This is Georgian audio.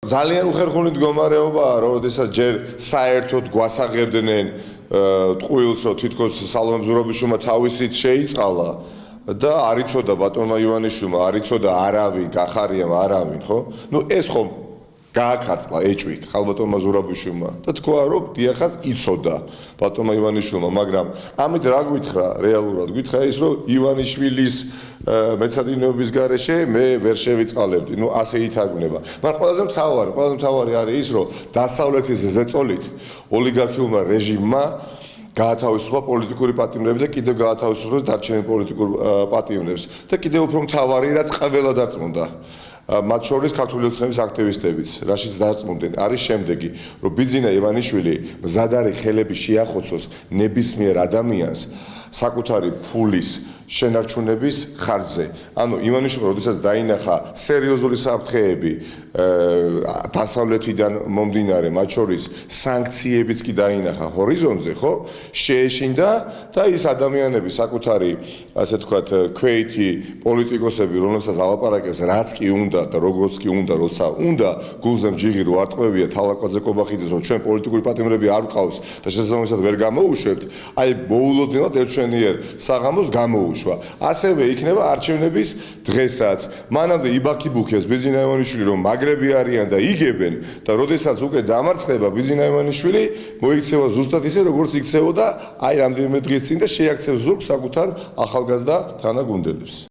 ძალიან უხერხული მდგომარეობაა, როდესაც ჯერ საერთოდ გვასაღებდნენ ტყუილს, რომ თითქოს სალომებრობის შუმა თავისით შეიწყალა და არ იცოდა ბატონმა ივანიშვილმა, არ იცოდა არავინ, კახარიამ არავინ, ხო? ნუ ეს ხომ გააკაცლა ეჭვით ხალბატონმა ზურაბიშვილმა და თქვა რომ დიახაც იცოდა ბატონმა ივანიშვილმა, მაგრამ ამით რა გვითხრა რეალურად? გვითხრა ის რომ ივანიშვილის მეცადინეობის გარეშე მე ვერ შევიწყალებდი, ნუ ასე ითარგმნება. მაგრამ ყველაზე მთავარი არის ის რომ დასავლეთის ზეწოლით ოლიგარქიულმა რეჟიმმა გაათავისუფლა პოლიტიკური პატიმრები და კიდევ გაათავისუფლებს დარჩენილ პოლიტიკურ პატიმრებს და კიდევ უფრო მთავარი რაც ყველა დარწმუნდა მათ შორის ქართული ოცნების აქტივისტებიც, რაშიც დარწმუნდნენ, არის შემდეგი, რომ ბიძინა ივანიშვილი მზად არის ხელები შეახოცოს ნებისმიერ ადამიანს საკუთარი ფულის შენარჩუნების ხარჯზე. ანუ ივანიშვილი, როდესაც დაინახა სერიოზული საფრთხეები დასავლეთიდან მომდინარე, მათ შორის სანქციებიც კი დაინახა ჰორიზონტზე, ხო? შეეშინდა და ის ადამიანები საკუთარი, ასე ვთქვათ, ქვეითი პოლიტიკოსები, რომლებსაც ალაპარაკებს, რაც კი უნდა და როგორც კი უნდა, როცა უნდა, გულზე მჯიღი რო არტყმებია თალაკვაძე კობახიძეს, რომ ჩვენ პოლიტიკური პატიმრები არ ვყავს და შესაბამისად ვერ გამოუშვებთ, აი მოულოდნელად ერთშენიერ საღამოს გამოუშვ. ასევე იქნება არჩევნების დღესაც. მანამდე იბაქიბუქებს ბიძინა ივანიშვილი რომ მაგრები არიან და იგებენ და როდესაც უკვე დამარცხდება ბიძინა ივანიშვილი, მოიქცევა ზუსტად ისე როგორც იქცეოდა აი რამდენიმე დღის წინ და შეაქცევს ზურგს საკუთარ ახალგაზრდა თანაგუნდელებს.